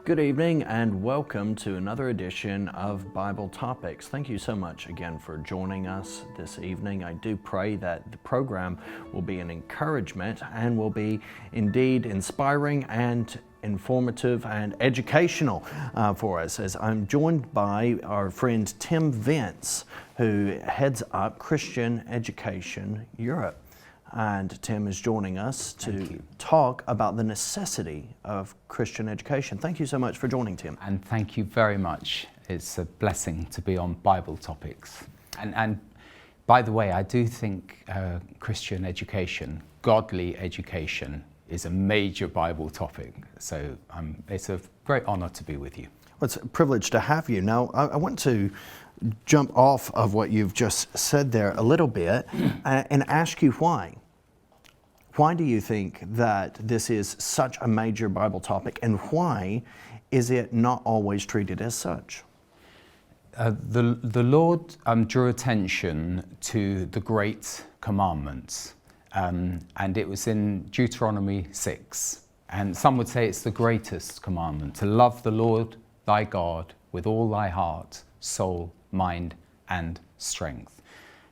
Good evening and welcome to another edition of Bible Topics. Thank you so much again for joining us this evening. I do pray that the program will be an encouragement and will be indeed inspiring and informative and educational for us, as I'm joined by our friend Tim Vince, who heads up Christian Education Europe. And Tim is joining us to talk about the necessity of Christian education. Thank you so much for joining, Tim. And thank you very much. It's a blessing to be on Bible Topics. And by the way, I do think Christian education, godly education, is a major Bible topic. So it's a great honor to be with you. Well, it's a privilege to have you. Now, I want to jump off of what you've just said there a little bit and ask you why. Why do you think that this is such a major Bible topic, and why is it not always treated as such? The Lord drew attention to the great commandments, and it was in Deuteronomy 6. And some would say it's the greatest commandment, to love the Lord thy God with all thy heart, soul, mind, and strength.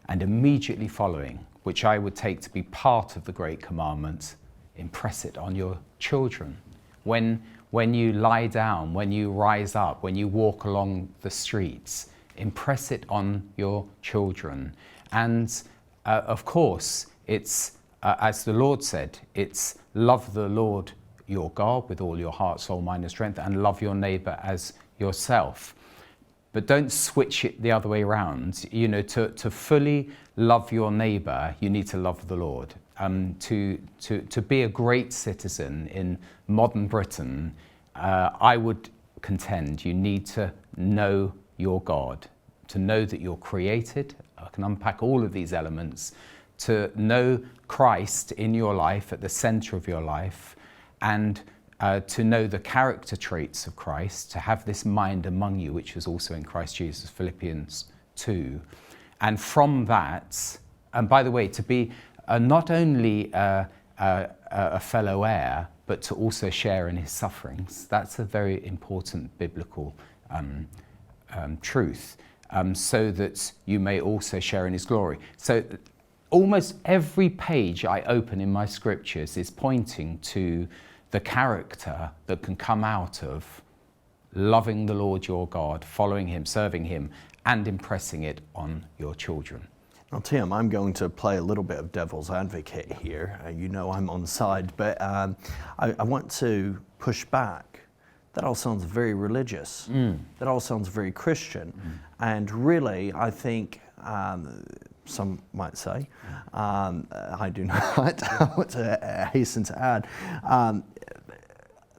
And immediately following, which I would take to be part of the great commandment, impress it on your children. When you lie down, when you rise up, when you walk along the streets, impress it on your children. And of course, it's, as the Lord said, it's love the Lord your God with all your heart, soul, mind, and strength, and love your neighbor as yourself. But don't switch it the other way around. You know, to fully love your neighbor, you need to love the Lord. To be a great citizen in modern Britain, I would contend you need to know your God, to know that you're created. I can unpack all of these elements. To know Christ in your life, at the center of your life, and to know the character traits of Christ, to have this mind among you, which is also in Christ Jesus, Philippians 2. And from that, and by the way, to be not only a fellow heir, but to also share in his sufferings. That's a very important biblical truth, so that you may also share in his glory. So almost every page I open in my scriptures is pointing to the character that can come out of loving the Lord your God, following him, serving him, and impressing it on your children. Now, Tim, I'm going to play a little bit of devil's advocate here. You know I'm on side, but I want to push back. That all sounds very religious. That all sounds very Christian. And really, I think, some might say, I do not, I want to hasten to add,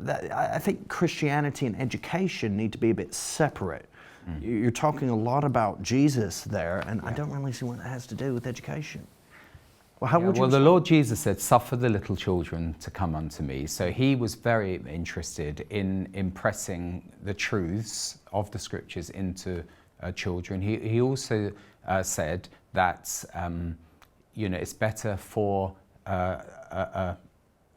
that I think Christianity and education need to be a bit separate. You're talking a lot about Jesus there, and I don't really see what that has to do with education. Well, how would you? Well, the Lord Jesus said, "Suffer the little children to come unto me." So he was very interested in impressing the truths of the scriptures into children. He also said that it's better for an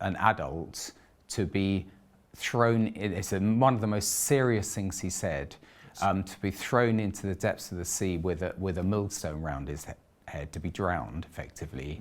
adult to be thrown in. It's one of the most serious things he said. To be thrown into the depths of the sea with a millstone round his head, to be drowned effectively,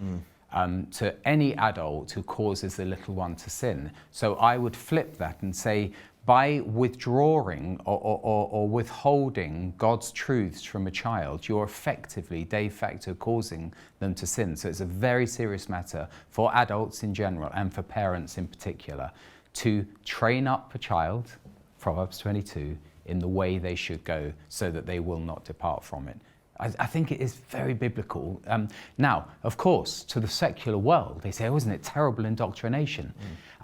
to any adult who causes the little one to sin. So I would flip that and say, by withdrawing or withholding God's truths from a child, you're effectively de facto causing them to sin. So it's a very serious matter for adults in general and for parents in particular to train up a child, Proverbs 22, in the way they should go so that they will not depart from it. I think it is very biblical. Now, of course, to the secular world, they say, oh, isn't it terrible indoctrination?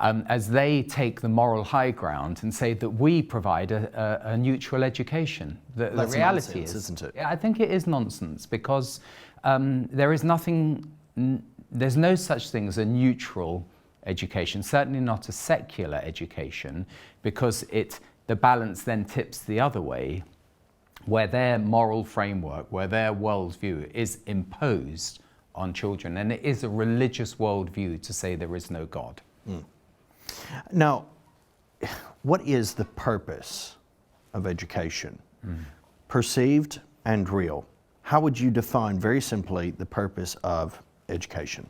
As they take the moral high ground and say that we provide a neutral education. The reality nonsense, is, isn't it? I think it is nonsense, because there's no such thing as a neutral education, certainly not a secular education, because the balance then tips the other way, where their moral framework, where their worldview is imposed on children. And it is a religious worldview to say there is no God. Now, what is the purpose of education? Perceived and real. How would you define very simply the purpose of education?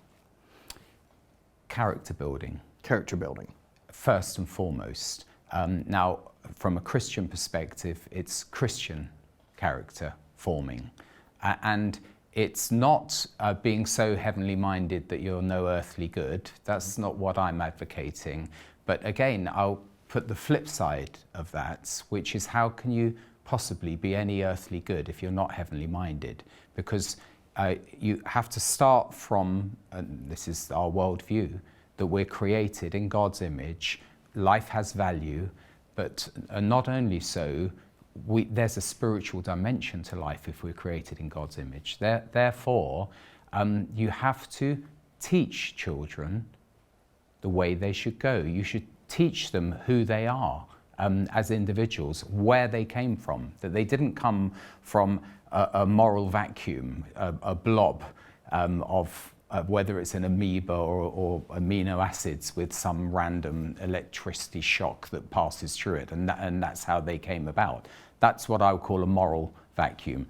Character building. Character building. First and foremost. Now, from a Christian perspective, it's Christian character forming. And it's not being so heavenly minded that you're no earthly good. That's not what I'm advocating. But again, I'll put the flip side of that, which is how can you possibly be any earthly good if you're not heavenly minded? Because you have to start from, and this is our worldview, that we're created in God's image, life has value, but not only so, there's a spiritual dimension to life if we're created in God's image. Therefore, you have to teach children the way they should go. You should teach them who they are as individuals, where they came from, that they didn't come from a moral vacuum, a blob of whether it's an amoeba or amino acids with some random electricity shock that passes through it, and that's how they came about. That's what I would call a moral vacuum.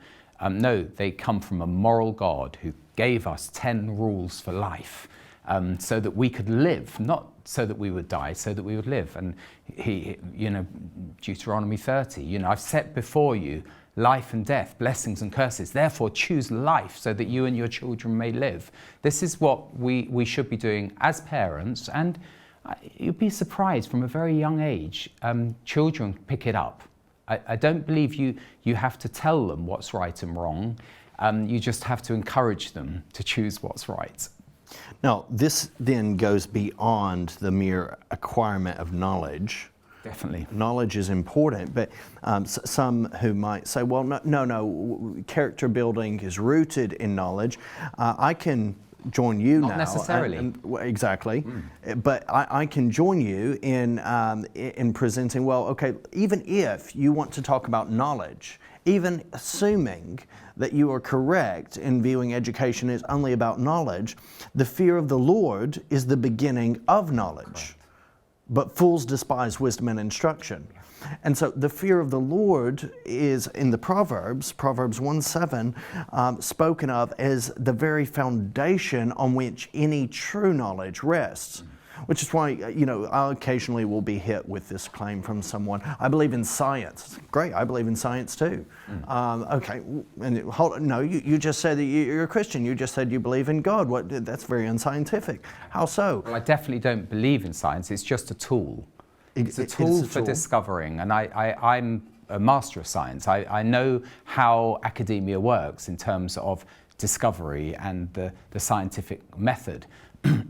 No, they come from a moral God who gave us 10 rules for life so that we could live, not so that we would die, so that we would live. And he, Deuteronomy 30, I've set before you life and death, blessings and curses. Therefore, choose life so that you and your children may live. This is what we should be doing as parents. And you'd be surprised from a very young age, children pick it up. I don't believe you have to tell them what's right and wrong. You just have to encourage them to choose what's right. Now, this then goes beyond the mere acquirement of knowledge. Definitely. Knowledge is important, but some who might say, well, no, character building is rooted in knowledge. I can join you now. Not necessarily. Exactly. But I can join you in presenting, well, okay, even if you want to talk about knowledge, even assuming that you are correct in viewing education is only about knowledge, the fear of the Lord is the beginning of knowledge. Correct. But fools despise wisdom and instruction. And so the fear of the Lord is in the Proverbs 1:7, spoken of as the very foundation on which any true knowledge rests. Which is why, I occasionally will be hit with this claim from someone, I believe in science. Great, I believe in science too. Okay, and no, you just said that you're a Christian. You just said you believe in God. That's very unscientific. How so? Well, I definitely don't believe in science. It's just a tool. It's a tool for discovering. And I'm a master of science. I know how academia works in terms of discovery and the scientific method.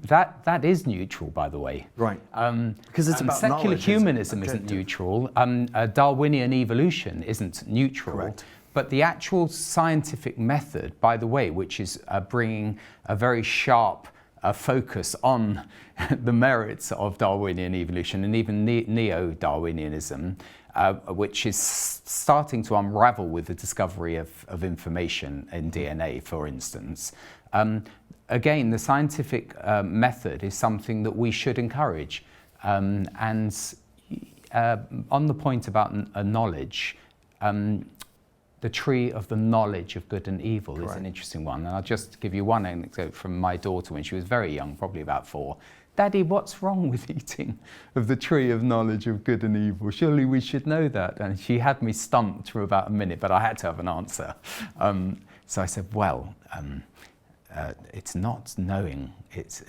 That is neutral, by the way. Right. Because it's about secular knowledge, humanism isn't neutral. Darwinian evolution isn't neutral. Correct. But the actual scientific method, by the way, which is bringing a very sharp focus on the merits of Darwinian evolution and even neo-Darwinianism, which is starting to unravel with the discovery of information in DNA, for instance. Again, the scientific method is something that we should encourage. And on the point about knowledge, the tree of the knowledge of good and evil Correct. Is an interesting one. And I'll just give you one anecdote from my daughter when she was very young, probably about 4. Daddy, what's wrong with eating of the tree of knowledge of good and evil? Surely we should know that. And she had me stumped for about a minute, but I had to have an answer. So I said, well, it's not knowing it's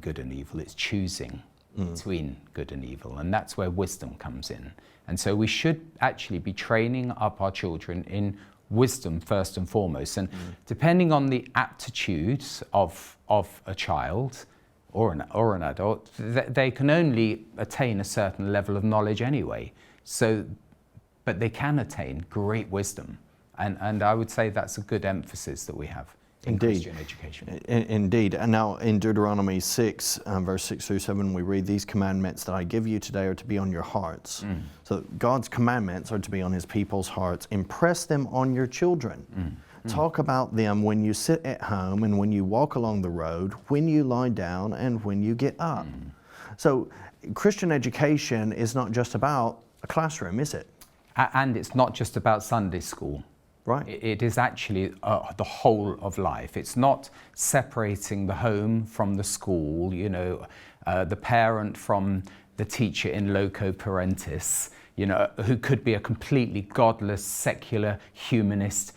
good and evil, it's choosing between good and evil. And that's where wisdom comes in. And so we should actually be training up our children in wisdom first and foremost. And depending on the aptitudes of a child or an adult, they can only attain a certain level of knowledge anyway. But they can attain great wisdom. And I would say that's a good emphasis that we have. Indeed. Christian education. Indeed. And now in Deuteronomy 6, verse 6 through 7, we read, these commandments that I give you today are to be on your hearts. So God's commandments are to be on his people's hearts. Impress them on your children. Talk about them when you sit at home and when you walk along the road, when you lie down and when you get up. So Christian education is not just about a classroom, is it? And it's not just about Sunday school. Right. It is actually the whole of life. It's not separating the home from the school, the parent from the teacher in loco parentis, who could be a completely godless, secular, humanist,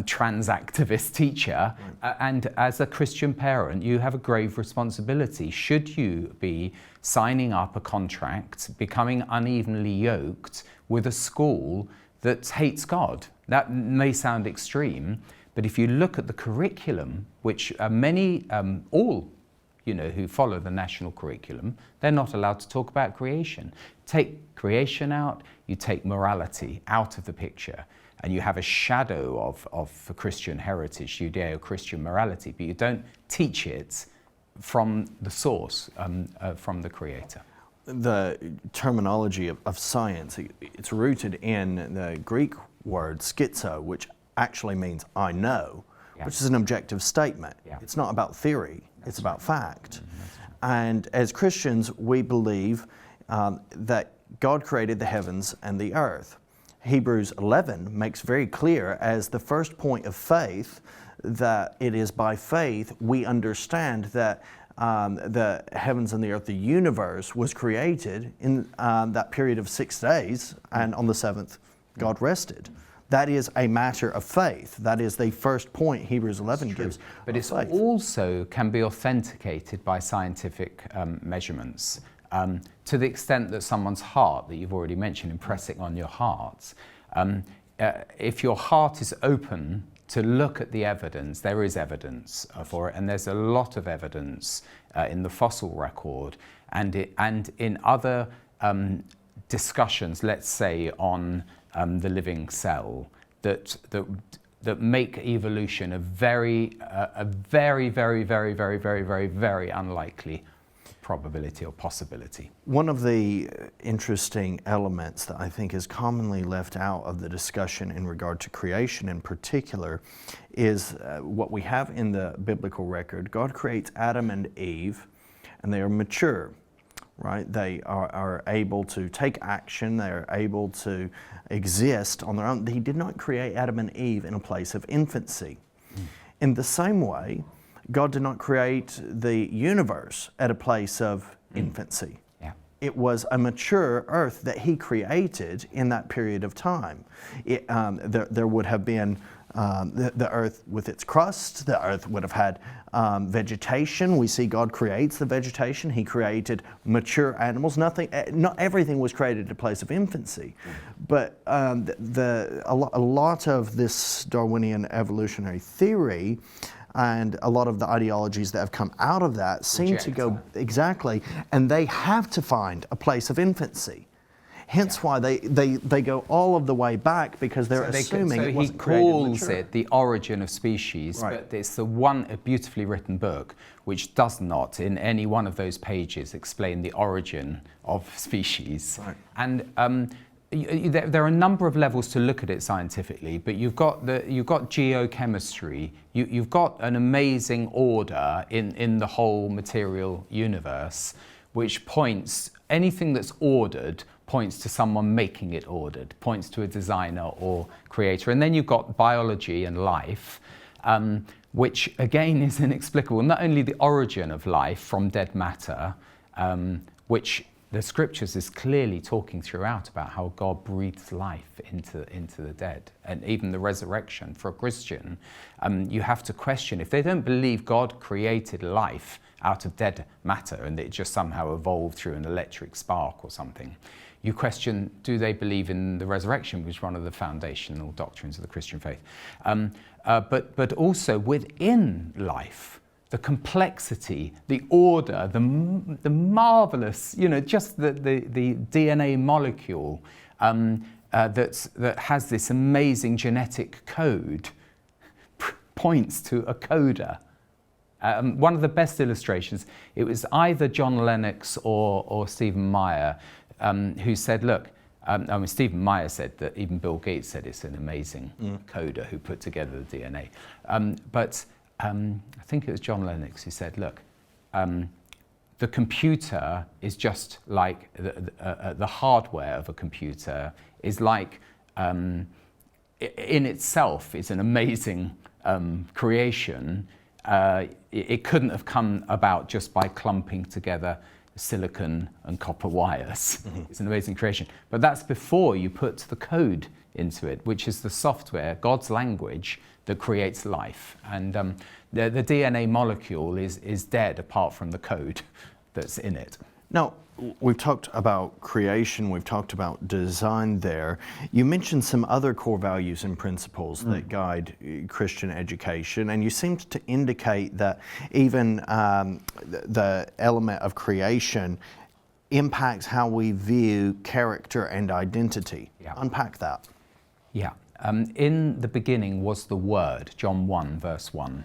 trans-activist teacher. Right. And as a Christian parent, you have a grave responsibility. Should you be signing up a contract, becoming unevenly yoked with a school that hates God? That may sound extreme, but if you look at the curriculum, which all who follow the national curriculum, they're not allowed to talk about creation. Take creation out, you take morality out of the picture, and you have a shadow of Christian heritage, Judeo-Christian morality, but you don't teach it from the source, from the Creator. The terminology of science, it's rooted in the Greek word schizo, which actually means I know, which is an objective statement. Yeah. It's not about theory, it's about fact. And as Christians, we believe that God created the heavens and the earth. Hebrews 11 makes very clear as the first point of faith that it is by faith we understand that the heavens and the earth, the universe, was created in that period of 6 days, and on the seventh, God rested. That is a matter of faith. That is the first point Hebrews 11 gives. But it faith. Also can be authenticated by scientific measurements. To the extent that someone's heart, that you've already mentioned, impressing on your heart, if your heart is open to look at the evidence, there is evidence for it, and there's a lot of evidence in the fossil record and in other discussions, let's say on the living cell, that make evolution a very, very, very, very, very, very, very, very unlikely probability or possibility. One of the interesting elements that I think is commonly left out of the discussion in regard to creation in particular is what we have in the biblical record. God creates Adam and Eve, and they are mature, right? They are able to take action, they are able to exist on their own. He did not create Adam and Eve in a place of infancy. In the same way, God did not create the universe at a place of infancy. Yeah. It was a mature earth that He created in that period of time. There would have been the earth with its crust, the earth would have had vegetation. We see God creates the vegetation. He created mature animals. Not everything was created at a place of infancy. But a lot of this Darwinian evolutionary theory and a lot of the ideologies that have come out of that seem to go exactly, and they have to find a place of infancy. Hence why they go all of the way back, because they're assuming it wasn't created mature. He calls it the origin of species, right. But it's a beautifully written book which does not, in any one of those pages, explain the origin of species. Right. And there are a number of levels to look at it scientifically, but you've got geochemistry, you've got an amazing order in the whole material universe, which points, anything that's ordered points to someone making it ordered, points to a designer or creator. And then you've got biology and life, which again is inexplicable. Not only the origin of life from dead matter, which the scriptures is clearly talking throughout about how God breathes life into the dead, and even the resurrection. For a Christian, you have to question, if they don't believe God created life out of dead matter and it just somehow evolved through an electric spark or something, you question, do they believe in the resurrection, which is one of the foundational doctrines of the Christian faith? But also within life, the complexity, the order, the marvelous, just the DNA molecule that has this amazing genetic code points to a coda. One of the best illustrations, it was either John Lennox or Stephen Meyer who said, look, Stephen Meyer said that even Bill Gates said it's an amazing coder who put together the DNA. But I think it was John Lennox who said, look, the the computer is just like the hardware of a computer is like, in itself, is an amazing creation. It couldn't have come about just by clumping together silicon and copper wires. It's an amazing creation. But that's before you put the code into it, which is the software, God's language, that creates life. And the DNA molecule is dead apart from the code that's in it. Now, we've talked about creation, we've talked about design there. You mentioned some other core values and principles that guide Christian education, and you seemed to indicate that even the element of creation impacts how we view character and identity. Yeah. Unpack that. Yeah. In the beginning was the Word, John 1, verse 1.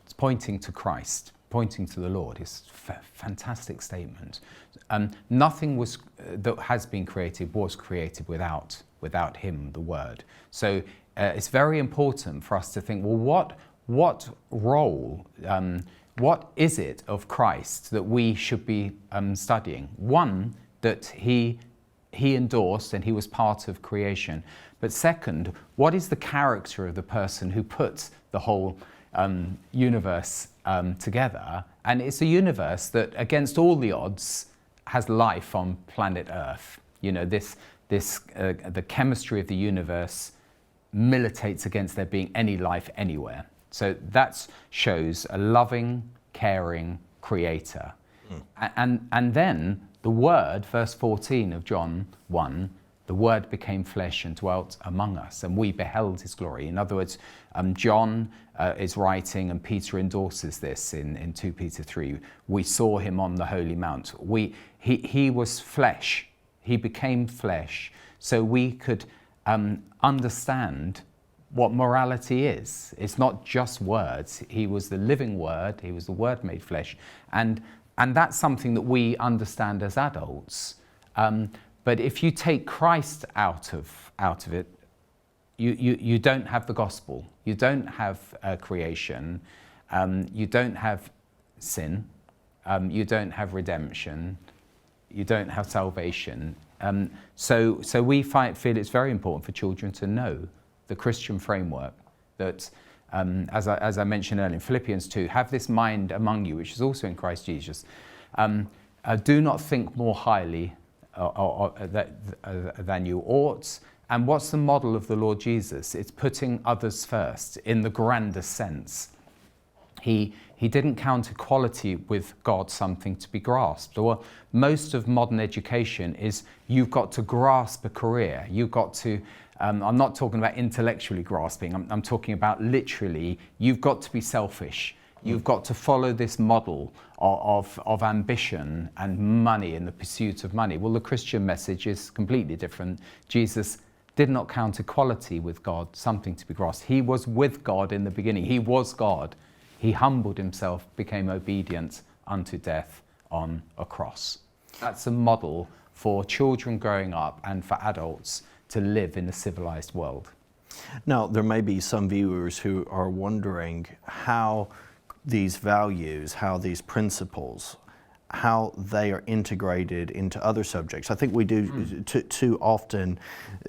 It's pointing to Christ, pointing to the Lord. It's a fantastic statement. Nothing was that has been created was created without Him, the Word. So it's very important for us to think, well, what role, what is it of Christ that we should be studying? One, that He endorsed and He was part of creation. But second, what is the character of the person who puts the whole universe together? And it's a universe that, against all the odds, has life on planet Earth. You know, the chemistry of the universe militates against there being any life anywhere. So that shows a loving, caring creator. And then the Word, verse 14 of John 1, the Word became flesh and dwelt among us, and we beheld His glory. In other words, John is writing, and Peter endorses this in 2 Peter 3. We saw Him on the Holy Mount. He was flesh. He became flesh, so we could understand what morality is. It's not just words. He was the living Word. He was the Word made flesh, and that's something that we understand as adults. But if you take Christ out of it, you don't have the gospel. You don't have creation. You don't have sin. You don't have redemption. You don't have salvation. So we feel it's very important for children to know the Christian framework that, as I mentioned earlier in Philippians 2, have this mind among you, which is also in Christ Jesus. Do not think more highly than you ought. And what's the model of the Lord Jesus? It's putting others first in the grandest sense. He didn't count equality with God something to be grasped. Or most of modern education is you've got to grasp a career. You've got to, I'm not talking about intellectually grasping, I'm talking about literally, you've got to be selfish. You've got to follow this model of ambition and money and the pursuit of money. Well, the Christian message is completely different. Jesus did not count equality with God something to be grasped. He was with God in the beginning. He was God. He humbled himself, became obedient unto death on a cross. That's a model for children growing up and for adults to live in a civilized world. Now, there may be some viewers who are wondering how these values, how these principles, how they are integrated into other subjects. I think we do too often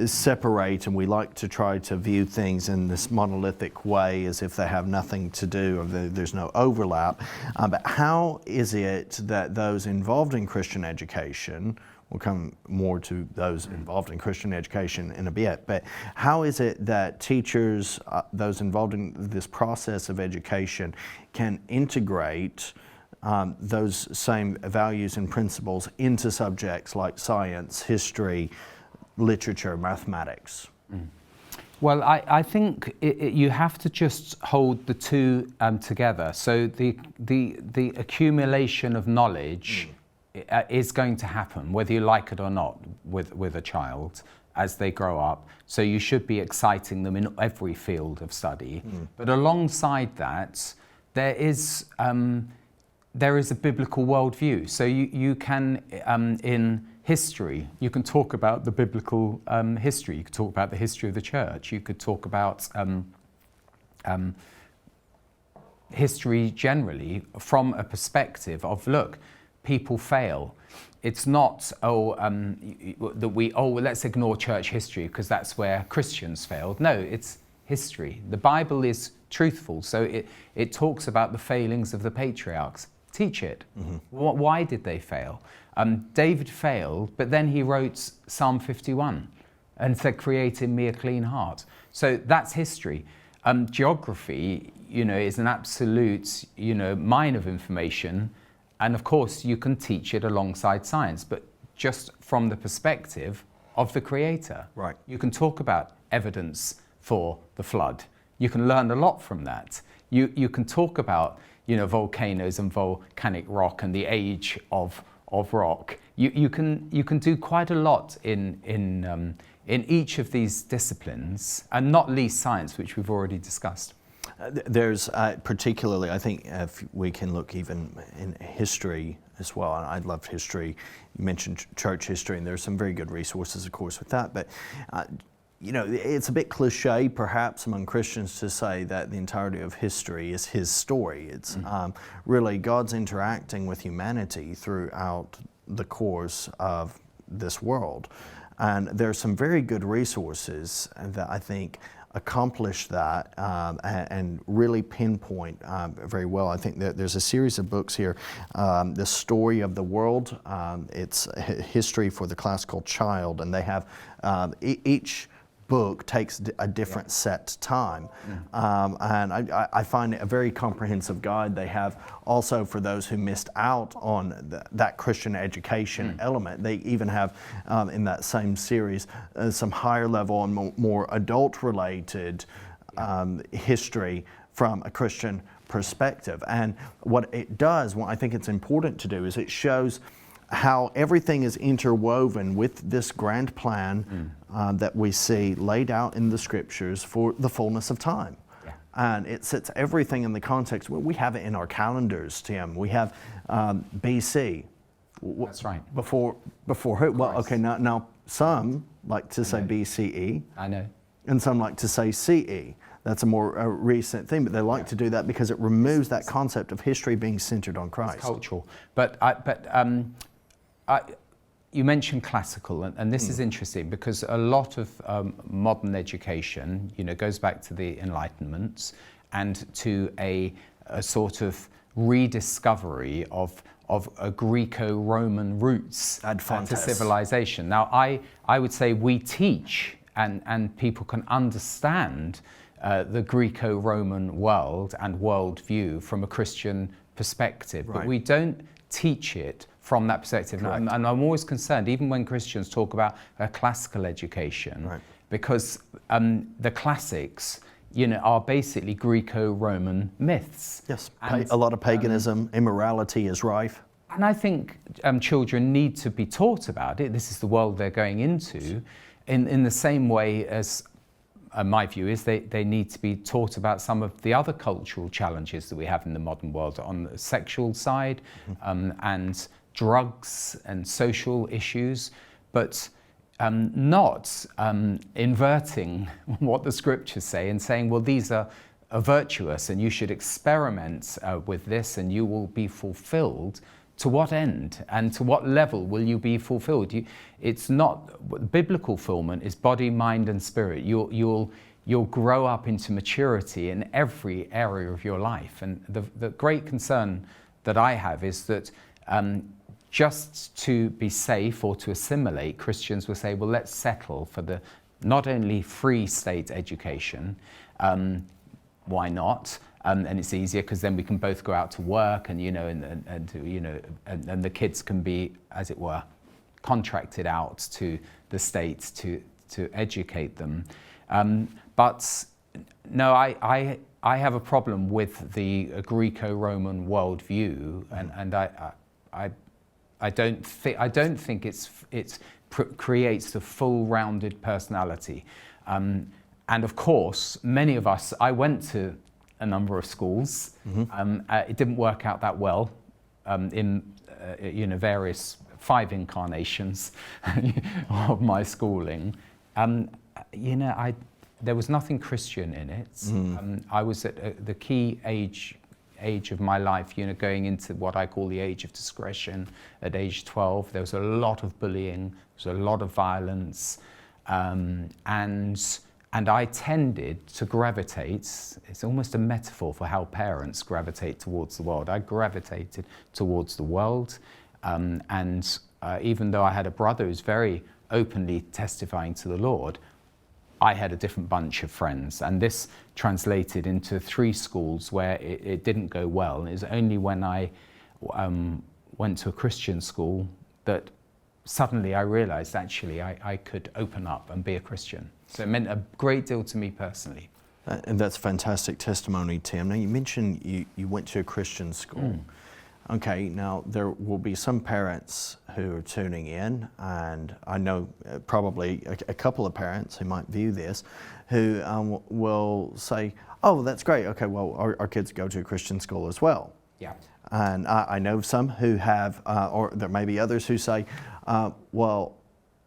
separate, and we like to try to view things in this monolithic way as if they have nothing to do or there's no overlap. But how is it that those involved in Christian education, we'll come more to those involved in Christian education in a bit, but how is it that teachers, those involved in this process of education, can integrate those same values and principles into subjects like science, history, literature, mathematics? Well, I think you have to just hold the two together. So the accumulation of knowledge is going to happen, whether you like it or not, with a child as they grow up. So you should be exciting them in every field of study. But alongside that, there is a biblical worldview. So you can, in history, you can talk about the biblical history. You could talk about the history of the church. You could talk about history generally from a perspective of, look, people fail. It's not, let's ignore church history because that's where Christians failed. No, it's history. The Bible is truthful, so it talks about the failings of the patriarchs. Teach it. Mm-hmm. Why did they fail? David failed, but then he wrote Psalm 51 and said, "Create in me a clean heart." So that's history. Geography, is an absolute, mine of information. And of course, you can teach it alongside science, but just from the perspective of the Creator. Right. You can talk about evidence for the flood. You can learn a lot from that. You can talk about, volcanoes and volcanic rock and the age of rock. You can do quite a lot in each of these disciplines, and not least science, which we've already discussed. There's particularly, I think, if we can look even in history as well, and I loved history. You mentioned church history, and there's some very good resources, of course, with that. But, it's a bit cliche, perhaps, among Christians to say that the entirety of history is his story. It's really God's interacting with humanity throughout the course of this world. And there's some very good resources that I think accomplish that and really pinpoint very well. I think that there's a series of books here, The Story of the World. It's history for the classical child, and they have each book takes a different set time. And I find it a very comprehensive guide. They have also, for those who missed out on that Christian education element, they even have in that same series some higher level and more adult related history from a Christian perspective. And what it does, what I think it's important to do, is it shows how everything is interwoven with this grand plan that we see laid out in the scriptures for the fullness of time. Yeah. And it sets everything in the context. We have it in our calendars, Tim. We have BC. That's right. Before who? Well, okay, now some like to say BCE. I know. And some like to say CE. That's a more recent thing, but they like to do that because it removes that concept of history being centered on Christ. It's cultural. But you mentioned classical, and this is interesting because a lot of modern education, goes back to the Enlightenment and to a sort of rediscovery of a Greco-Roman roots to civilization. Now, I would say we teach and people can understand the Greco-Roman world and worldview from a Christian perspective, but we don't teach it from that perspective. And I'm always concerned, even when Christians talk about a classical education, because the classics, are basically Greco-Roman myths. Yes, a lot of paganism, immorality is rife. And I think children need to be taught about it. This is the world they're going into, in the same way as my view is they need to be taught about some of the other cultural challenges that we have in the modern world on the sexual side and drugs and social issues, but not inverting what the scriptures say and saying, well, these are virtuous and you should experiment with this and you will be fulfilled. To what end and to what level will you be fulfilled? It's not, biblical fulfillment is body, mind and spirit. You'll grow up into maturity in every area of your life. And the great concern that I have is that just to be safe or to assimilate, Christians will say, well, let's settle for the not only free state education, why not? And it's easier because then we can both go out to work and and the kids can be, as it were, contracted out to the state to educate them. But no, I have a problem with the Greco-Roman worldview, and I don't think it creates the full-rounded personality. And of course, many of us, I went to a number of schools. It didn't work out that well in various 5 incarnations of my schooling. There was nothing Christian in it. I was at the key age age of my life, you know, going into what I call the age of discretion at age 12. There was a lot of bullying, there was a lot of violence, and I tended to gravitate, it's almost a metaphor for how parents gravitate towards the world. I gravitated towards the world, and even though I had a brother who's very openly testifying to the Lord, I had a different bunch of friends, and this translated into 3 schools where it didn't go well. And it was only when I went to a Christian school that suddenly I realized actually I could open up and be a Christian. So it meant a great deal to me personally. And that's fantastic testimony, Tim. Now, you mentioned you went to a Christian school. Okay, now there will be some parents who are tuning in, and I know probably a couple of parents who might view this, who will say, oh, that's great. Okay, well, our kids go to a Christian school as well. Yeah. And I know some who have, or there may be others who say, well,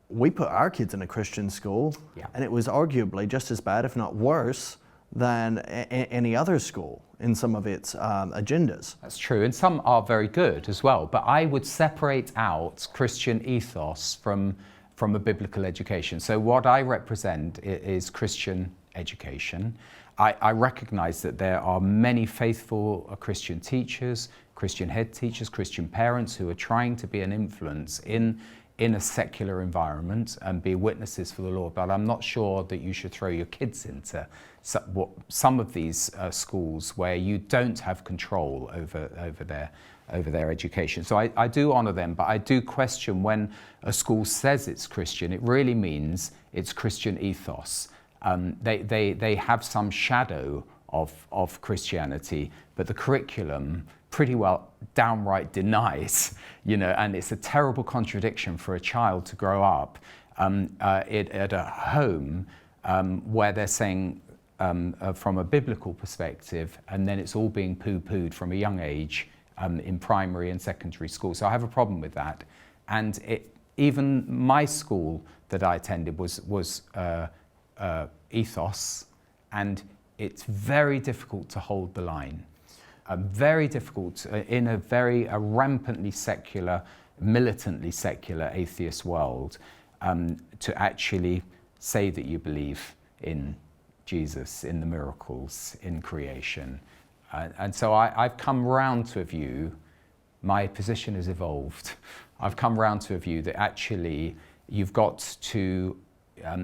we put our kids in a Christian school, and it was arguably just as bad, if not worse, than any other school in some of its agendas. That's true, and some are very good as well, but I would separate out Christian ethos from a biblical education. So what I represent is Christian education. I recognize that there are many faithful Christian teachers, Christian head teachers, Christian parents who are trying to be an influence in a secular environment and be witnesses for the Lord, but I'm not sure that you should throw your kids into some of these schools where you don't have control over their education. So I do honour them, but I do question when a school says it's Christian, it really means it's Christian ethos. They have some shadow of Christianity, but the curriculum pretty well downright denies, you know, and it's a terrible contradiction for a child to grow up at a home where they're saying from a biblical perspective, and then it's all being poo-pooed from a young age in primary and secondary school. So I have a problem with that. And even my school that I attended was Ethos, and it's very difficult to hold the line. Very difficult in a very rampantly secular, militantly secular atheist world to actually say that you believe in Jesus, in the miracles, in creation. And so I've come round to a view, my position has evolved. I've come round to a view that actually you've got to,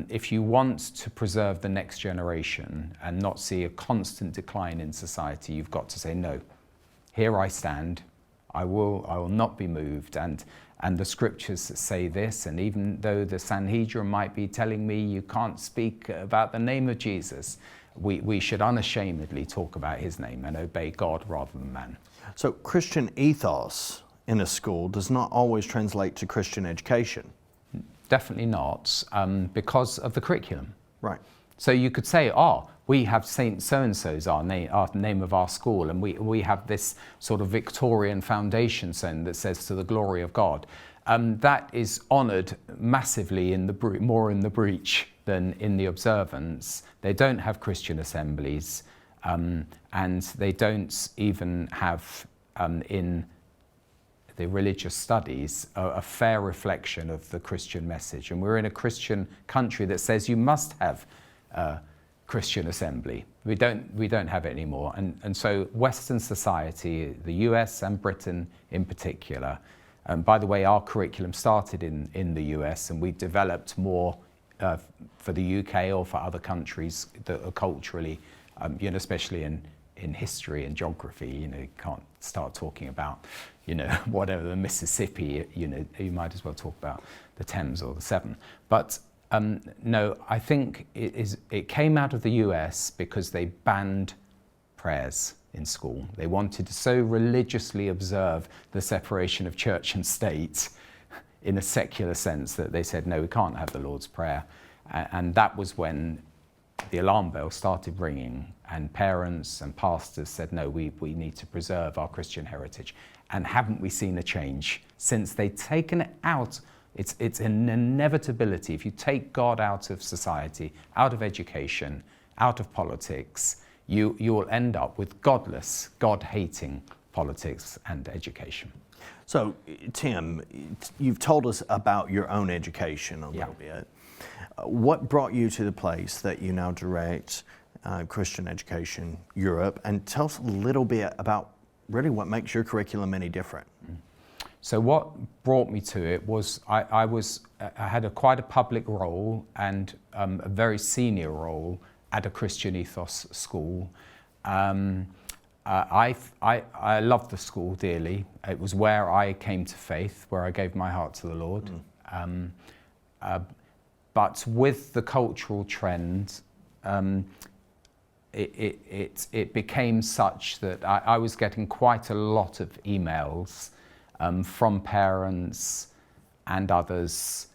if you want to preserve the next generation and not see a constant decline in society, you've got to say, no, here I stand, I will not be moved, and the scriptures say this, and even though the Sanhedrin might be telling me you can't speak about the name of Jesus, we should unashamedly talk about his name and obey God rather than man. So Christian ethos in a school does not always translate to Christian education. Definitely not, because of the curriculum. Right. So you could say, we have Saint so-and-so's our name of our school, and we have this sort of Victorian foundation stone that says to the glory of God. That is honoured massively more in the breach than in the observance. They don't have Christian assemblies, and they don't even have in the religious studies a fair reflection of the Christian message. And we're in a Christian country that says you must have Christian assembly. We don't have it anymore. And so Western society, the US and Britain in particular, by the way, our curriculum started in the US, and we developed more for the UK or for other countries that are culturally, especially in history and geography, you can't start talking about, whatever the Mississippi, you might as well talk about the Thames or the Severn. But no, I think it came out of the US because they banned prayers in school. They wanted to so religiously observe the separation of church and state in a secular sense that they said, no, we can't have the Lord's Prayer. And that was when the alarm bell started ringing, and parents and pastors said, no, we need to preserve our Christian heritage. And haven't we seen a change since they'd taken it out? It's an inevitability. If you take God out of society, out of education, out of politics, you will end up with godless, God-hating politics and education. So, Tim, you've told us about your own education a little bit. What brought you to the place that you now direct Christian Education Europe? And tell us a little bit about really what makes your curriculum any different. So what brought me to it was I had quite a public role and a very senior role at a Christian Ethos school. I loved the school dearly. It was where I came to faith, where I gave my heart to the Lord. But with the cultural trend, it became such that I was getting quite a lot of emails from parents and others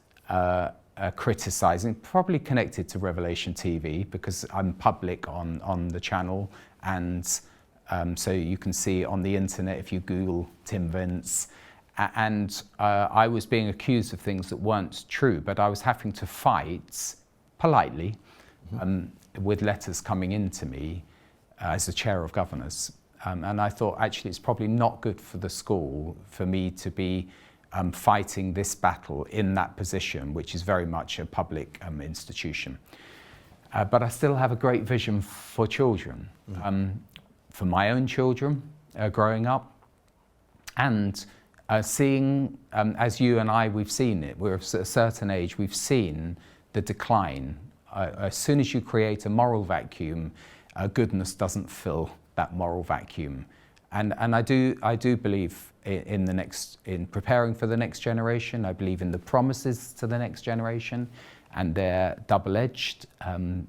criticizing, probably connected to Revelation TV, because I'm public on the channel, and so you can see on the internet if you Google Tim Vince. And I was being accused of things that weren't true, but I was having to fight politely with letters coming into me as the chair of governors. And I thought, actually, it's probably not good for the school for me to be fighting this battle in that position, which is very much a public institution. But I still have a great vision for children, for my own children growing up, and seeing, as you and I, we've seen it, we're at a certain age, we've seen the decline. As soon as you create a moral vacuum, goodness doesn't fill that moral vacuum. And I do believe in preparing for the next generation. I believe in the promises to the next generation, and they're double-edged.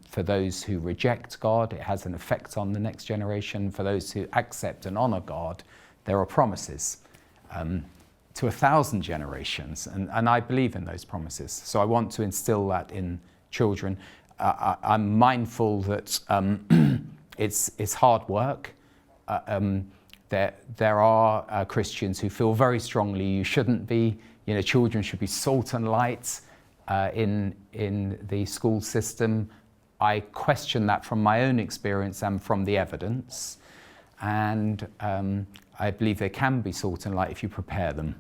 For those who reject God, it has an effect on the next generation. For those who accept and honor God, there are promises to 1,000 generations, and I believe in those promises. So I want to instill that in children. I'm mindful that it's hard work. There are Christians who feel very strongly you shouldn't be, children should be salt and light in the school system. I question that from my own experience and from the evidence. And I believe they can be salt and light if you prepare them,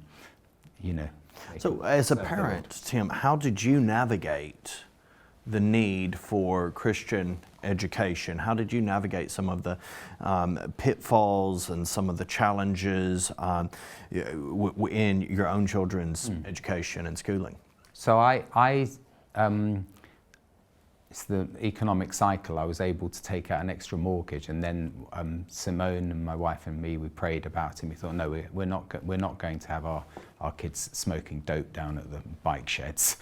So as a parent, Tim, how did you navigate the need for Christian education? How did you navigate some of the pitfalls and some of the challenges in your own children's education and schooling? So it's the economic cycle. I was able to take out an extra mortgage, and then Simone and my wife and me, we prayed about it. And we thought, no, we're not going to have our kids smoking dope down at the bike sheds.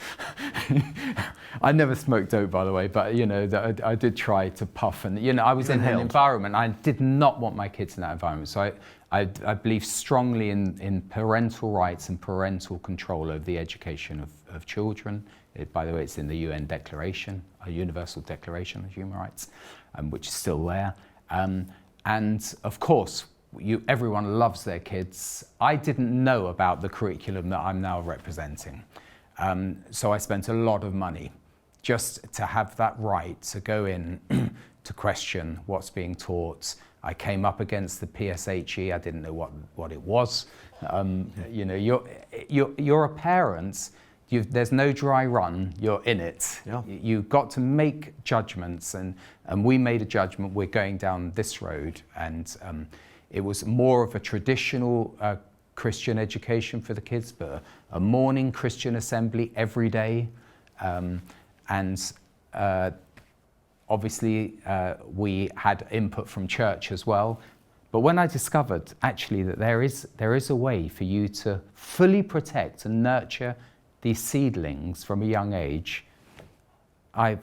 I never smoked dope, by the way, but I did try to puff, and I was in an environment. I did not want my kids in that environment. So I believe strongly in parental rights and parental control over the education of children. By the way, it's in the UN Declaration, a Universal Declaration of Human Rights, which is still there. And of course, everyone loves their kids. I didn't know about the curriculum that I'm now representing. So I spent a lot of money just to have that right to go in to question what's being taught. I came up against the PSHE. I didn't know what it was. You're a parent. There's no dry run, you're in it. Yeah. You've got to make judgments, and we made a judgment, we're going down this road. And it was more of a traditional Christian education for the kids, but a morning Christian assembly every day. Obviously we had input from church as well. But when I discovered actually that there is a way for you to fully protect and nurture these seedlings from a young age, I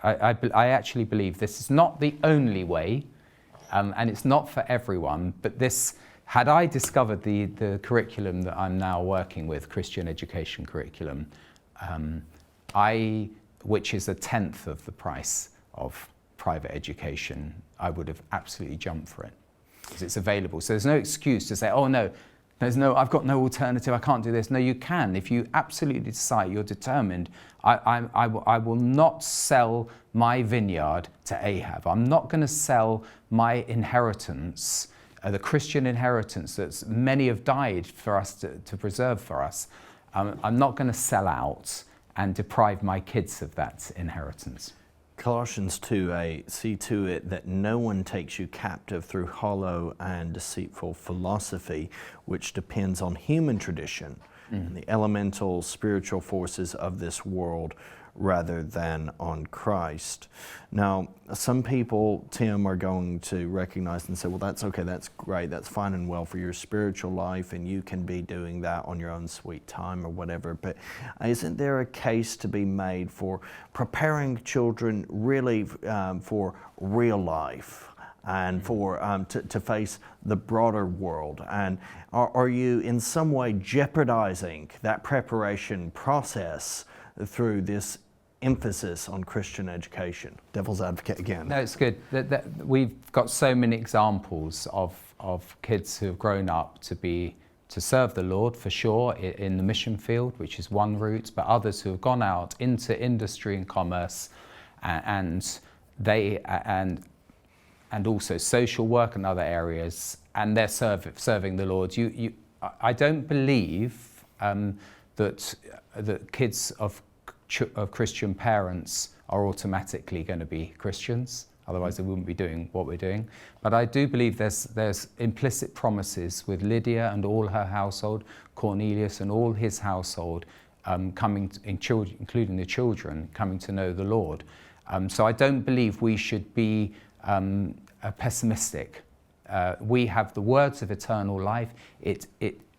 actually believe this is not the only way, and it's not for everyone, but had I discovered the curriculum that I'm now working with, Christian education curriculum, which is 1/10 of the price of private education, I would have absolutely jumped for it, because it's available. So there's no excuse to say, oh no, I've got no alternative, I can't do this. No, you can. If you absolutely decide, you're determined, I will not sell my vineyard to Ahab. I'm not going to sell my inheritance, the Christian inheritance that many have died for us to preserve for us. I'm not going to sell out and deprive my kids of that inheritance. Colossians 2:8, see to it that no one takes you captive through hollow and deceitful philosophy, which depends on human tradition and the elemental spiritual forces of this world rather than on Christ. Now, some people, Tim, are going to recognize and say, well, that's okay, that's great, that's fine and well for your spiritual life, and you can be doing that on your own sweet time or whatever, but isn't there a case to be made for preparing children really for real life and for to face the broader world? And are you in some way jeopardizing that preparation process through this emphasis on Christian education? Devil's advocate again. No, it's good. We've got so many examples of kids who have grown up to serve the Lord, for sure, in the mission field, which is one route, but others who have gone out into industry and commerce, and also social work and other areas, and they're serving the Lord. I don't believe that kids of Christian parents are automatically going to be Christians, otherwise they wouldn't be doing what we're doing. But I do believe there's implicit promises with Lydia and all her household, Cornelius and all his household, including the children, coming to know the Lord. So I don't believe we should be pessimistic. We have the words of eternal life. It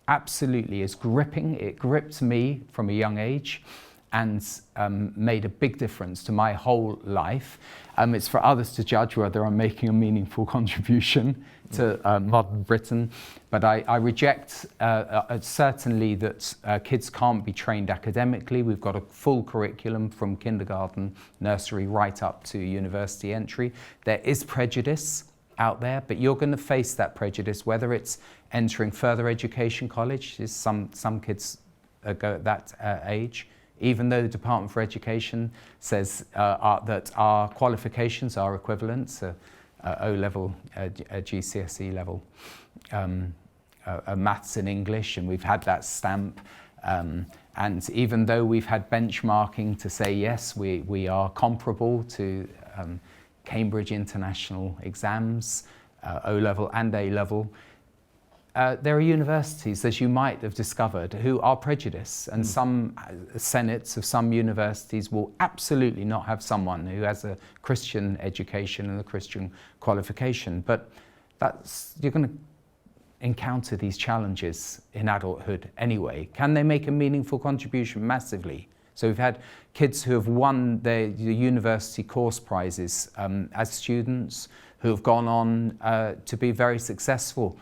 absolutely is gripping. It gripped me from a young age and made a big difference to my whole life. It's for others to judge whether I'm making a meaningful contribution to modern Britain, but I reject certainly that kids can't be trained academically. We've got a full curriculum from kindergarten, nursery, right up to university entry. There is prejudice out there, but you're going to face that prejudice, whether it's entering further education college. Some kids go at that age, even though the Department for Education says that our qualifications are equivalent to O-level, GCSE level, maths and English, and we've had that stamp. And even though we've had benchmarking to say, yes, we are comparable to Cambridge International exams, O-level and A-level, there are universities, as you might have discovered, who are prejudiced, and some senates of some universities will absolutely not have someone who has a Christian education and a Christian qualification. But you're going to encounter these challenges in adulthood anyway. Can they make a meaningful contribution? Massively. So we've had kids who have won the university course prizes as students, who have gone on to be very successful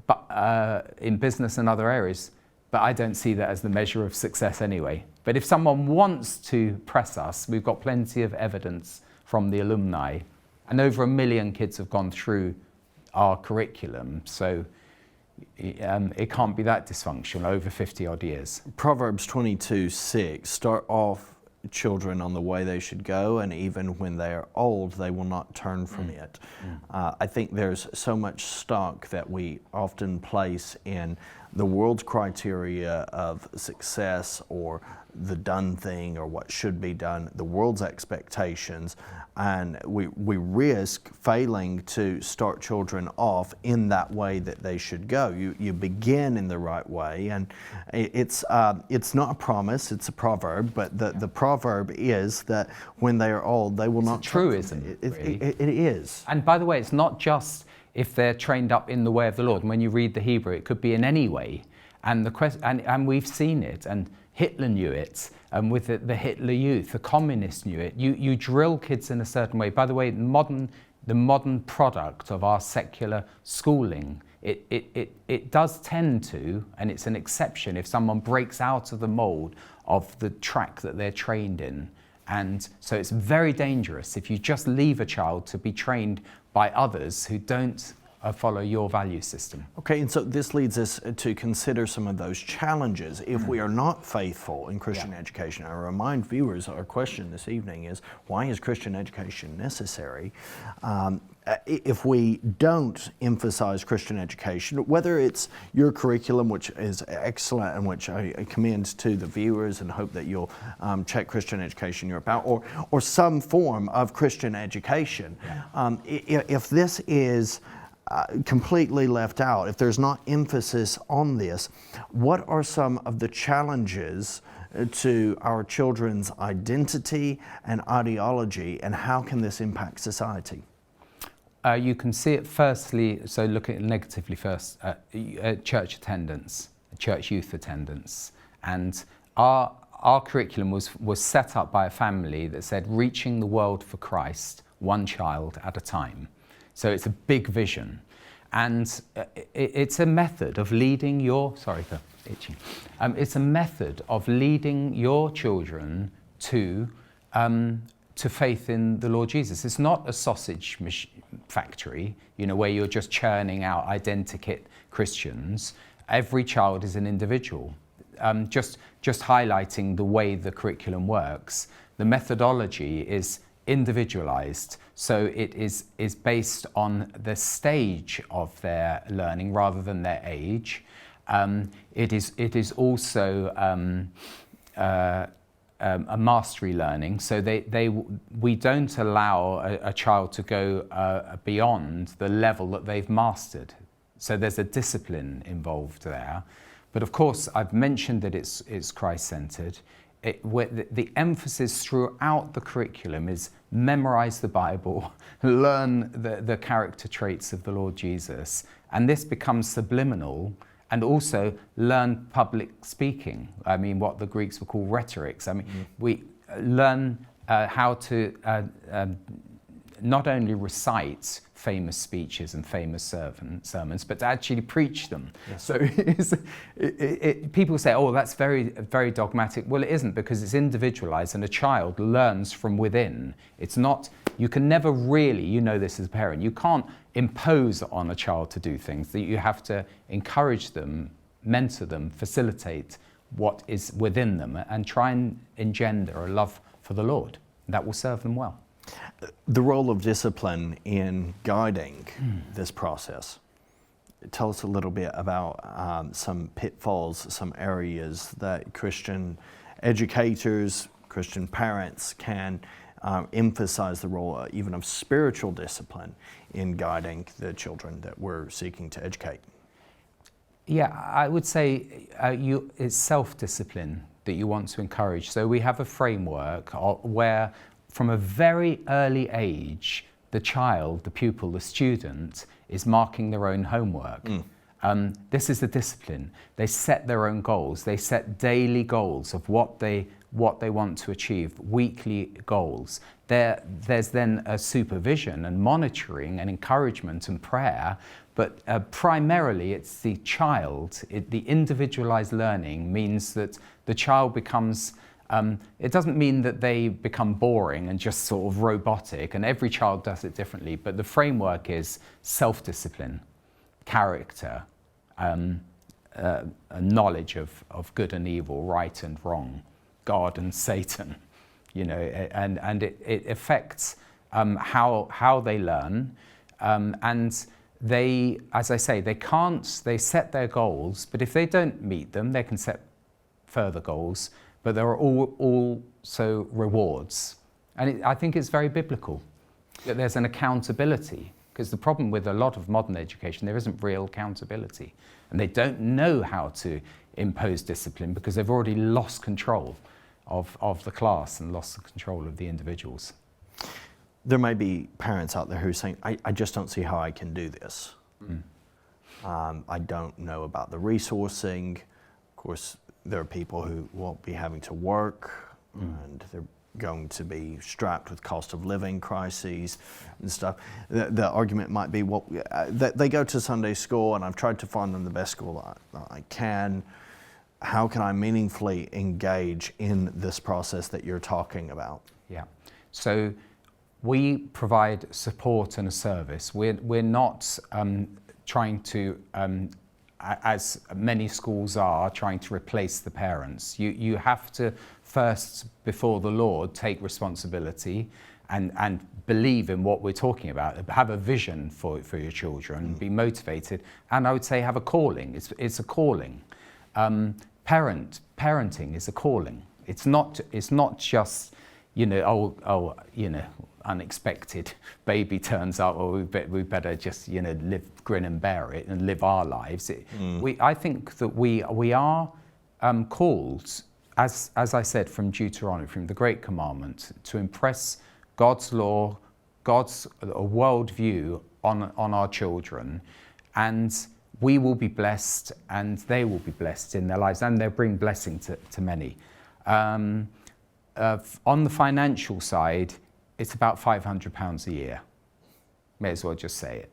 but in business and other areas, but I don't see that as the measure of success anyway. But if someone wants to press us, we've got plenty of evidence from the alumni, and over 1 million kids have gone through our curriculum, so it can't be that dysfunctional over 50 odd years. Proverbs 22:6, start off children on the way they should go, and even when they are old, they will not turn from it. I think there's so much stock that we often place in the world's criteria of success or the done thing or what should be done, the world's expectations, and we risk failing to start children off in that way that they should go. You begin in the right way, and it's not a promise, it's a proverb, but the proverb is that when they are old, they will not. It's a truism. It is. And by the way, it's not just if they're trained up in the way of the Lord. When you read the Hebrew, it could be in any way. And and we've seen it, and Hitler knew it, and with the Hitler Youth, the communists knew it. You drill kids in a certain way. By the way, the modern product of our secular schooling, it does tend to, and it's an exception if someone breaks out of the mold of the track that they're trained in. And so it's very dangerous if you just leave a child to be trained by others who follow your value system. Okay, and so this leads us to consider some of those challenges. If we are not faithful in Christian education, I remind viewers our question this evening is, why is Christian education necessary? If we don't emphasize Christian education, whether it's your curriculum, which is excellent and which I commend to the viewers and hope that you'll check Christian Education Europe out, or some form of Christian education, if this is completely left out, if there's not emphasis on this, what are some of the challenges to our children's identity and ideology, and how can this impact society? You can see it firstly, so look at it negatively first, church attendance, church youth attendance. And our curriculum was set up by a family that said reaching the world for Christ, one child at a time. So it's a big vision. And it's a method of leading your, sorry for itching, it's a method of leading your children to faith in the Lord Jesus. It's not a sausage factory, you know, where you're just churning out identikit Christians. Every child is an individual. Just highlighting the way the curriculum works, the methodology is individualized, so it is based on the stage of their learning rather than their age. It is also a mastery learning, so we don't allow a child to go beyond the level that they've mastered. So there's a discipline involved there. But of course, I've mentioned that it's Christ-centered. The emphasis throughout the curriculum is memorize the Bible, learn the character traits of the Lord Jesus, and this becomes subliminal. And also learn public speaking. I mean, what the Greeks would call rhetorics. I mean, we learn how to not only recite famous speeches and famous sermons, but to actually preach them. Yes. So people say, oh, that's very, very dogmatic. Well, it isn't, because it's individualized and a child learns from within. It's not, you can never really, you know this as a parent, you can't impose on a child to do things. That you have to encourage them, mentor them, facilitate what is within them, and try and engender a love for the Lord. That will serve them well. The role of discipline in guiding this process. Tell us a little bit about some pitfalls, some areas that Christian educators, Christian parents can emphasize the role even of spiritual discipline in guiding the children that we're seeking to educate. Yeah, I would say it's self-discipline that you want to encourage. So we have a framework where from a very early age, the child, the pupil, the student is marking their own homework. This is the discipline. They set their own goals. They set daily goals of what they want to achieve, weekly goals. There's then a supervision and monitoring and encouragement and prayer, but primarily it's the child. The individualized learning means that the child becomes, it doesn't mean that they become boring and just sort of robotic, and every child does it differently, but the framework is self-discipline, character, a knowledge of good and evil, right and wrong, God and Satan, you know, and it affects how they learn, and they, as I say, they set their goals, but if they don't meet them, they can set further goals, but there are also rewards. And I think it's very biblical that there's an accountability, because the problem with a lot of modern education, there isn't real accountability, and they don't know how to impose discipline because they've already lost control of the class and lost the control of the individuals. There may be parents out there who are saying, I just don't see how I can do this. I don't know about the resourcing. Of course, there are people who won't be having to work, and they're going to be strapped with cost of living crises and stuff. The argument might be, well, they go to Sunday school, and I've tried to find them the best school I can. How can I meaningfully engage in this process that you're talking about? Yeah. So we provide support and a service. We're not trying to, as many schools are, trying to replace the parents. You have to first, before the Lord, take responsibility and believe in what we're talking about, have a vision for your children, be motivated, and I would say have a calling. It's a calling. Parenting is a calling. It's not just, unexpected baby turns up, or we better just live, grin and bear it and live our lives. I think that we are called, as I said, from Deuteronomy, from the Great Commandment, to impress God's law, God's worldview on our children, and we will be blessed and they will be blessed in their lives, and they'll bring blessing to many. On the financial side, it's about £500 a year. May as well just say it.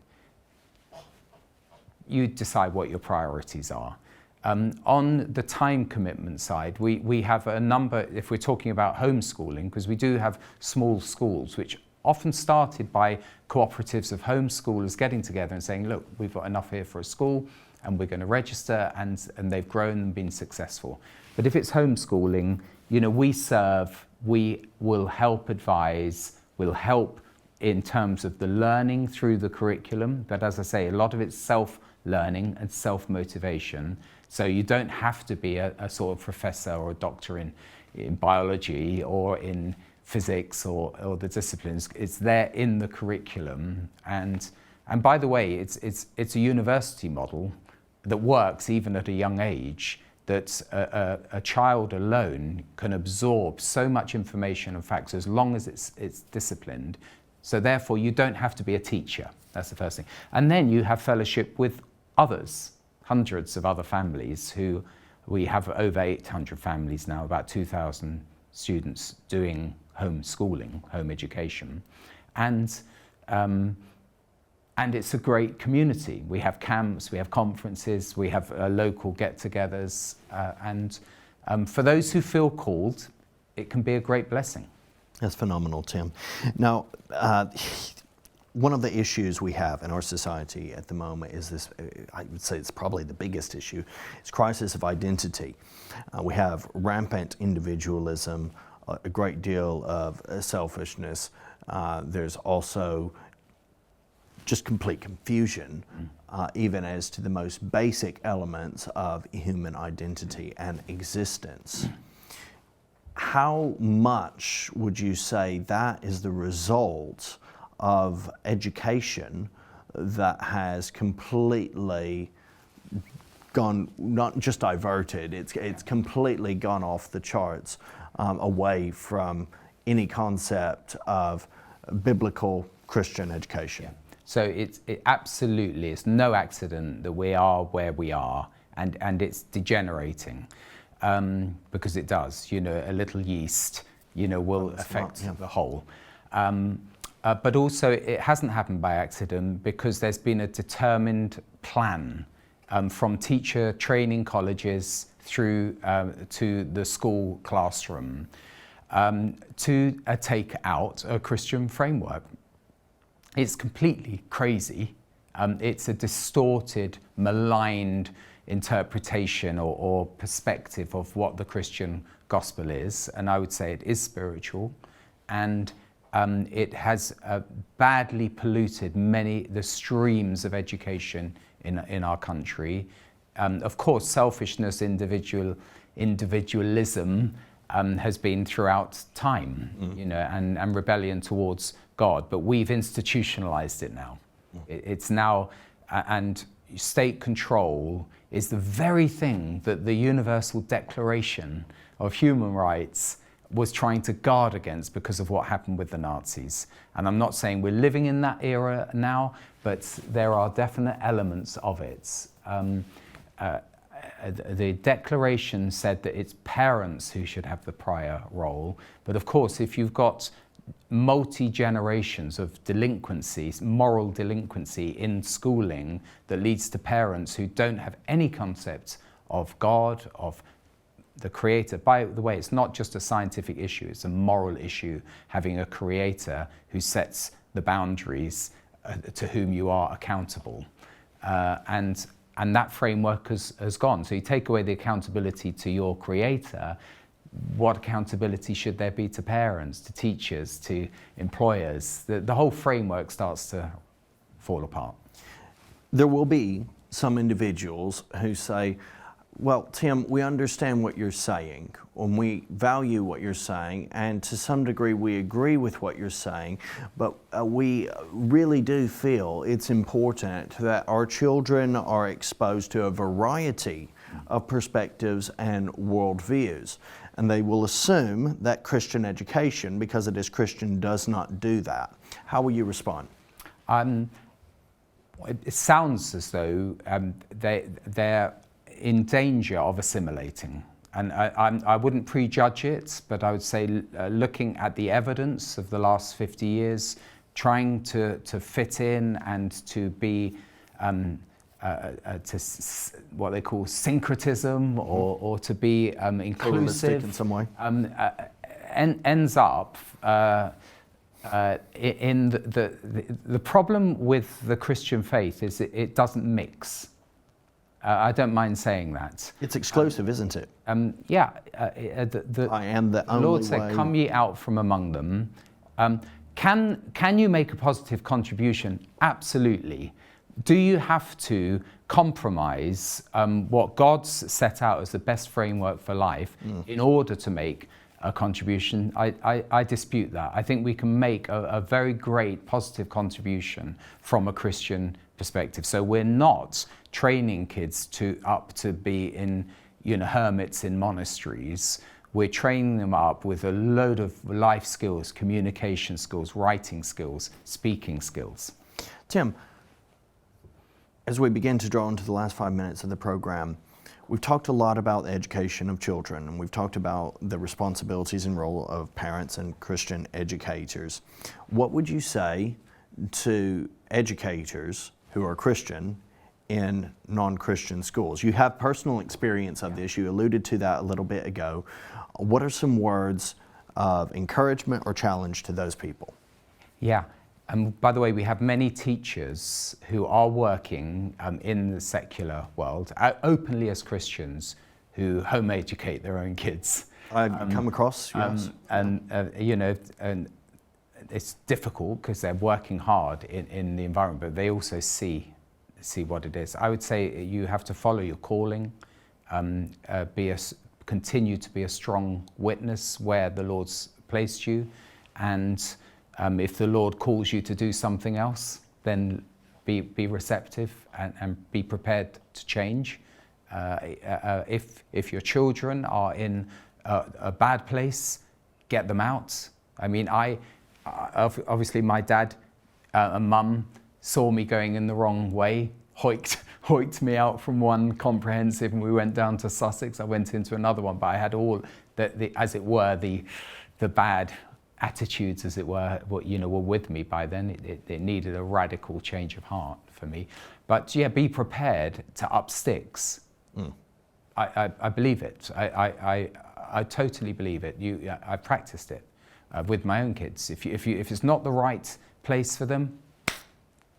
You decide what your priorities are. On the time commitment side, we have a number, if we're talking about homeschooling, because we do have small schools, which often started by cooperatives of homeschoolers getting together and saying, look, we've got enough here for a school and we're going to register, and they've grown and been successful. But if it's homeschooling, we serve, we will help advise, we'll help in terms of the learning through the curriculum. But as I say, a lot of it's self-learning and self-motivation. So you don't have to be a sort of professor or a doctor in biology or in physics or the disciplines. It's there in the curriculum. And by the way, it's a university model that works even at a young age, that a child alone can absorb so much information and facts as long as it's disciplined. So therefore, you don't have to be a teacher. That's the first thing. And then you have fellowship with others, hundreds of other families who, we have over 800 families now, about 2,000 students doing homeschooling, home education. And it's a great community. We have camps, we have conferences, we have local get-togethers, and for those who feel called, it can be a great blessing. That's phenomenal, Tim. Now, one of the issues we have in our society at the moment is this, I would say it's probably the biggest issue, it's crisis of identity. We have rampant individualism, a great deal of selfishness. There's also just complete confusion, even as to the most basic elements of human identity and existence. How much would you say that is the result of education that has completely gone, not just diverted, it's completely gone off the charts, away from any concept of biblical Christian education? Yeah. So it absolutely, it's no accident that we are where we are, and it's degenerating, because it does. A little yeast, will affect the whole. But also, it hasn't happened by accident, because there's been a determined plan from teacher training colleges through to the school classroom to take out a Christian framework. It's completely crazy. It's a distorted, maligned interpretation or perspective of what the Christian gospel is, and I would say it is spiritual, and it has badly polluted the streams of education in our country. Of course, selfishness, individualism has been throughout time, and rebellion towards God, but we've institutionalized it now. It's now, and state control is the very thing that the Universal Declaration of Human Rights was trying to guard against because of what happened with the Nazis. And I'm not saying we're living in that era now, but there are definite elements of it. The Declaration said that it's parents who should have the prior role, but of course, if you've got multi-generations of delinquency, moral delinquency in schooling that leads to parents who don't have any concept of God, of the creator. By the way, it's not just a scientific issue, it's a moral issue, having a creator who sets the boundaries to whom you are accountable. And that framework has gone. So you take away the accountability to your creator, what accountability should there be to parents, to teachers, to employers? The whole framework starts to fall apart. There will be some individuals who say, well, Tim, we understand what you're saying, and we value what you're saying, and to some degree we agree with what you're saying, but we really do feel it's important that our children are exposed to a variety of perspectives and worldviews. And they will assume that Christian education, because it is Christian, does not do that. How will you respond? It sounds as though they're in danger of assimilating. And I wouldn't prejudge it, but I would say looking at the evidence of the last 50 years, trying to fit in and to be what they call syncretism, or to be inclusive in some way, ends up in the problem with the Christian faith is it doesn't mix. I don't mind saying that. It's exclusive, isn't it? Yeah. I am the only Lord said, way. "Come ye out from among them." Can you make a positive contribution? Absolutely. Do you have to compromise what God's set out as the best framework for life in order to make a contribution? I dispute that. I think we can make a very great positive contribution from a Christian perspective. So we're not training kids up to be hermits in monasteries. We're training them up with a load of life skills, communication skills, writing skills, speaking skills. Tim, as we begin to draw into the last 5 minutes of the program, we've talked a lot about the education of children, and we've talked about the responsibilities and role of parents and Christian educators. What would you say to educators who are Christian in non-Christian schools? You have personal experience of this. You alluded to that a little bit ago. What are some words of encouragement or challenge to those people? Yeah. And by the way, we have many teachers who are working in the secular world, openly as Christians, who home educate their own kids. I've come across, yes. And it's difficult because they're working hard in the environment, but they also see what it is. I would say you have to follow your calling, continue to be a strong witness where the Lord's placed you, and if the Lord calls you to do something else, then be receptive and be prepared to change. If your children are in a bad place, get them out. I mean, obviously my dad and mum saw me going in the wrong way, hoiked me out from one comprehensive, and we went down to Sussex. I went into another one, but I had all the bad attitudes, as it were, were with me by then. It needed a radical change of heart for me. But yeah, be prepared to up sticks. I believe it. I totally believe it. I practiced it with my own kids. If it's not the right place for them,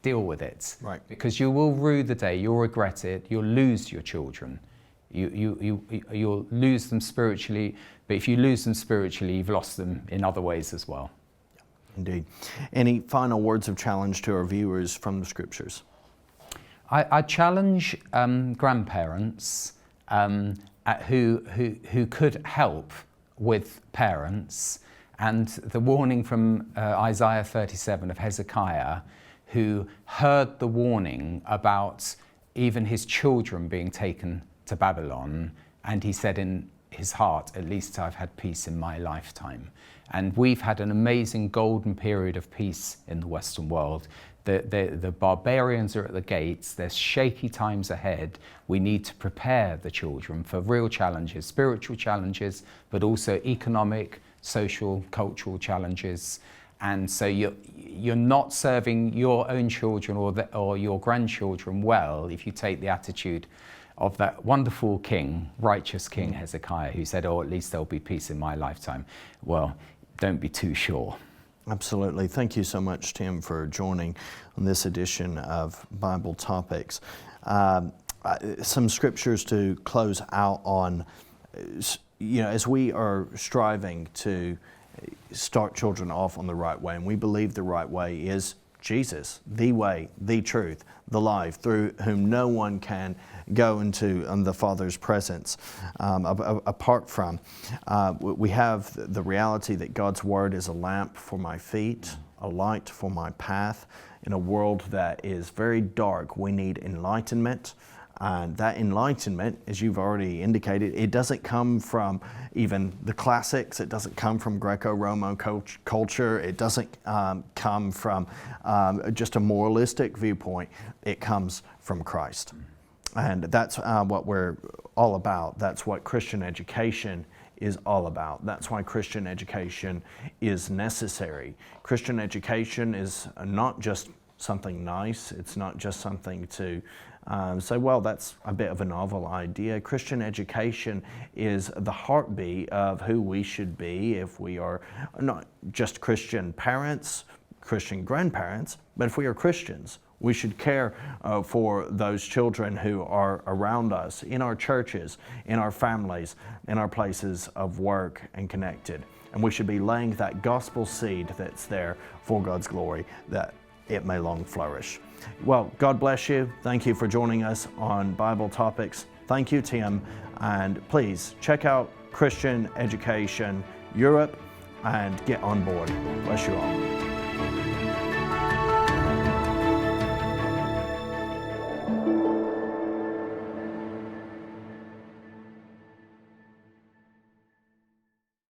deal with it. Right. Because you will rue the day. You'll regret it. You'll lose your children. You'll lose them spiritually, but if you lose them spiritually, you've lost them in other ways as well. Indeed. Any final words of challenge to our viewers from the scriptures? I challenge grandparents who could help with parents, and the warning from Isaiah 37 of Hezekiah, who heard the warning about even his children being taken to Babylon, and he said in his heart, at least I've had peace in my lifetime. And we've had an amazing golden period of peace in the Western world. The barbarians are at the gates. There's shaky times ahead. We need to prepare the children for real challenges, spiritual challenges, but also economic, social, cultural challenges. And so you're not serving your own children or your grandchildren well if you take the attitude of that wonderful king, righteous King Hezekiah, who said, oh, at least there'll be peace in my lifetime. Well, don't be too sure. Absolutely. Thank you so much, Tim, for joining on this edition of Bible Topics. Some scriptures to close out on. As we are striving to start children off on the right way, and we believe the right way is Jesus, the way, the truth, the life, through whom no one can go into the Father's presence apart from. We have the reality that God's Word is a lamp for my feet, a light for my path. In a world that is very dark, we need enlightenment. And that enlightenment, as you've already indicated, it doesn't come from even the classics. It doesn't come from Greco-Roman culture. It doesn't come from just a moralistic viewpoint. It comes from Christ. And that's what we're all about. That's what Christian education is all about. That's why Christian education is necessary. Christian education is not just something nice. It's not just something to say, well, that's a bit of a novel idea. Christian education is the heartbeat of who we should be if we are not just Christian parents, Christian grandparents, but if we are Christians. We should care for those children who are around us, in our churches, in our families, in our places of work and connected. And we should be laying that gospel seed that's there for God's glory, that it may long flourish. Well, God bless you. Thank you for joining us on Bible Topics. Thank you, Tim. And please check out Christian Education Europe and get on board. Bless you all.